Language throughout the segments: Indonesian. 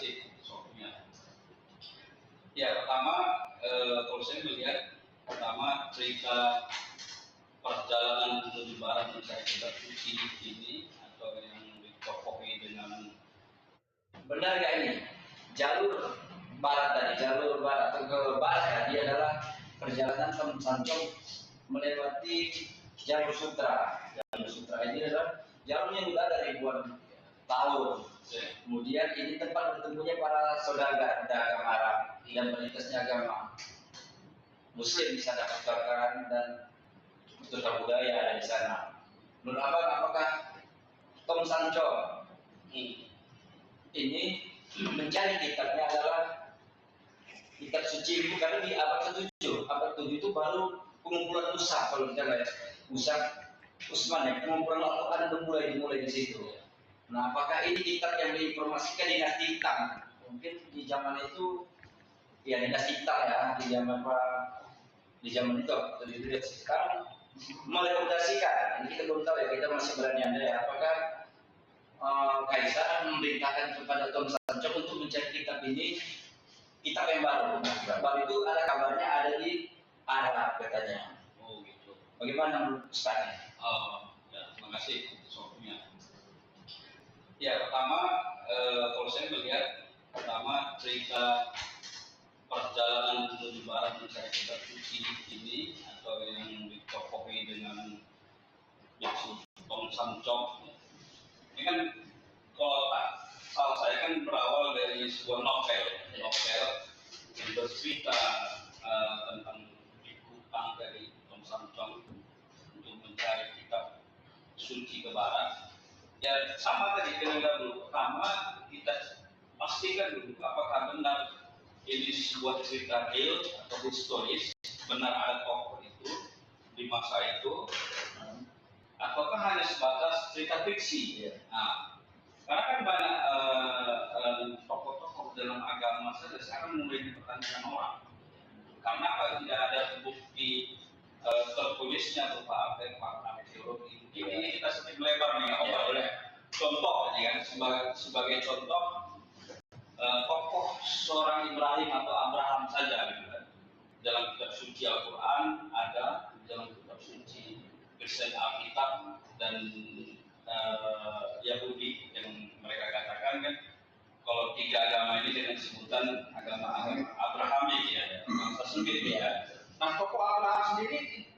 kasih soalnya. Ya, pertama kalau saya melihat pertama cerita perjalanan menuju barat mencari kitab suci ini atau yang ditokohi dengan benar gak ini? Jalur barat tadi, jalur barat atau ke barat tadi adalah perjalanan Tom Sancong melewati jalur sutra. Jalur sutra ini adalah jalur yang sudah dari ribuan tahun. Kemudian ini tempat bertemunya para saudagar agama Arab dan melintasnya agama Muslim bisa dapatkan dan tukar budaya di sana. Menurut apakah Tom Sancong ini mencari kitabnya adalah kitab suci itu karena di abad ke-7. Abad ke-7 itu baru pengumpulan Musaf, kalau kita lihat Musaf Utsman ya, pengumpulan Al-Quran dimulai di situ. Nah, apakah ini kitab yang diinformasikan dinasti hitam? Mungkin di zaman itu ya dinasti hitam ya, di zaman itu jadi dilihat sekarang merekomendasikan. Ini kita belum tahu ya, kita masih berani andai ya, apakah Kaisar memerintahkan kepada Tom Sancong untuk mencari kitab ini, kitab yang baru. Nah, kitab baru itu ada kabarnya ada di Arab katanya. oh gitu. Bagaimana menurut Ustaz? Ya, terima kasih soalnya. Ya, pertama kalau saya melihat pertama cerita perjalanan menuju barat mencari kitab suci ini atau yang ditokohi dengan Tom Sancong. Ini kan kalau salah saya kan berawal dari sebuah novel yang bercerita tentang liputan dari Tom Sancong untuk mencari kitab suci ke barat. Ya sama tadi dengan dulu. Pertama kita pastikan dulu apakah benar ini sebuah cerita real atau historis, benar ada tokoh itu di masa itu, ataukah hanya sebatas cerita fiksi? Nah, karena kan banyak tokoh-tokoh dalam agama saja sekarang mulai dipertanyakan orang. Karena apa tidak ada bukti tertulisnya berupa fakta teologi? Ini kita sedikit melebar nih, boleh. Contoh, ya, sebagai contoh tokoh seorang Ibrahim atau Abraham saja, gitu kan. Dalam kitab suci Al-Quran ada, dalam kitab suci Kristen Alkitab dan Yahudi yang mereka katakan kan kalau tiga agama ini dengan sebutan agama Abrahamik ya, bangsa Semit ya. Nah, tokoh Abraham sendiri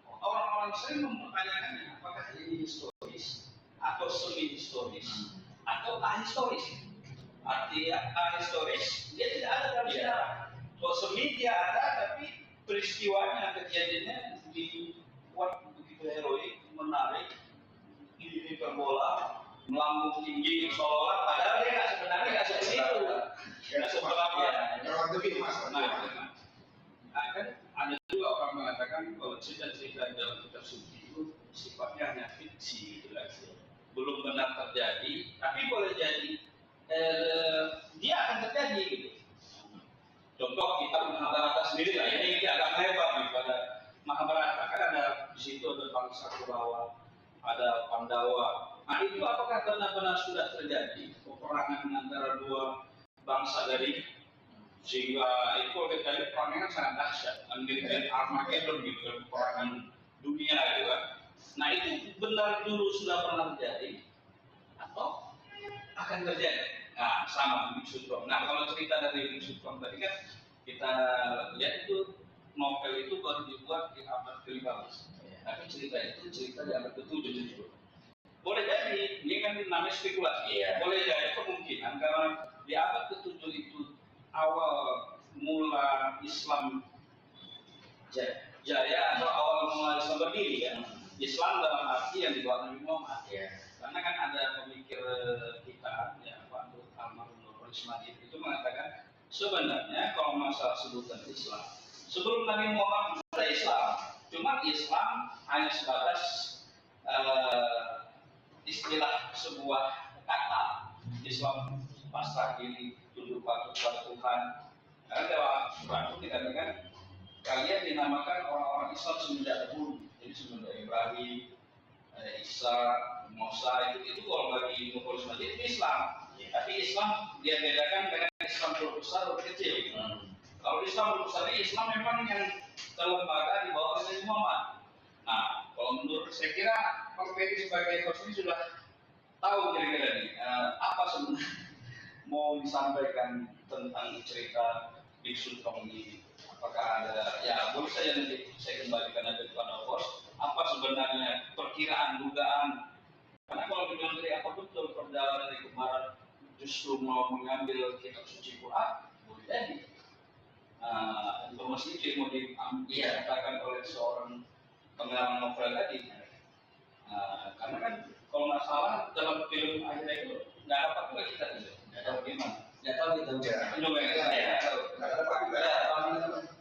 orang-orang sering mempertanyakannya apakah ini historis atau semi historis atau ahistoris. Artinya ahistoris dia tidak ada dalam sejarah. Kalau semi dia ada tapi peristiwanya kejadiannya dibuat begitu heroik, menarik, ini hiperbola, melambung tinggi, seolah-olah padahal dia sebenarnya nggak seperti itu, nggak seperti nah kan ada juga orang mengatakan kalau cerita-cerita dalam kitab suci itu sifatnya hanya fiksi gitu kan, belum benar terjadi, tapi boleh jadi dia akan terjadi gitu. Contoh kita Mahabharata sendiri lah, ini agak lebar nih pada Mahabharata, kan ada di situ ada bangsa Kurawa, ada Pandawa. Nah itu apakah benar-benar sudah terjadi peperangan antara dua bangsa dari sehingga itu kalau kita lihat perangnya sangat dahsyat, dari Armageddon gitu, peperangan dunia gitu kan. Nah itu benar dulu sudah pernah terjadi atau akan terjadi? Nah sama Big Sutron. Nah kalau cerita dari Big Sutron tadi kan kita lihat itu novel itu baru dibuat di abad ke-15, tapi cerita itu cerita di abad ke-7 justru. Boleh jadi, ini kan namanya spekulasi. Boleh jadi kemungkinan karena di abad ke-7 itu awal mula Islam jaya atau awal mula Islam berdiri kan. Islam dalam arti yang dibuat Nabi Muhammad. Karena kan ada pemikir kita, ya Pak Almarhum Nur Ismail itu mengatakan sebenarnya kalau masalah sebutan Islam, sebelum Nabi Muhammad ada Islam, cuma Islam hanya sebatas istilah sebuah kata. Islam pasrah diri, tunduk patuh kepada Tuhan. Karena dalam Quran dikatakan kalian dinamakan orang-orang Islam semenjak dahulu. Jadi semenjak Ibrahim, Isa, Musa itu kalau bagi Muslim itu Islam. Tapi Islam dia bedakan dengan Islam berbesar kecil. Kalau Islam berbesar ini Islam memang yang terlembaga di bawah Nabi Muhammad. Nah, kalau menurut saya kira Pak Ferry sebagai host ini sudah tahu kira-kira nih apa sebenarnya mau disampaikan tentang cerita Biksu Tong ini. Apakah ada, ya boleh saja nanti saya kembalikan aja kepada host. Apa sebenarnya perkiraan, dugaan? Karena kalau dibilang dari apa betul perjalanan dari kemarin justru mau mengambil kitab suci Quran, boleh jadi. Informasi itu yang mau dikatakan oleh seorang pengarang novel tadi. Karena kan kalau nggak salah dalam film akhirnya itu nggak dapat juga kita itu, nggak tahu gimana. Nggak tahu gitu. Juga nggak tahu. Nggak tahu juga.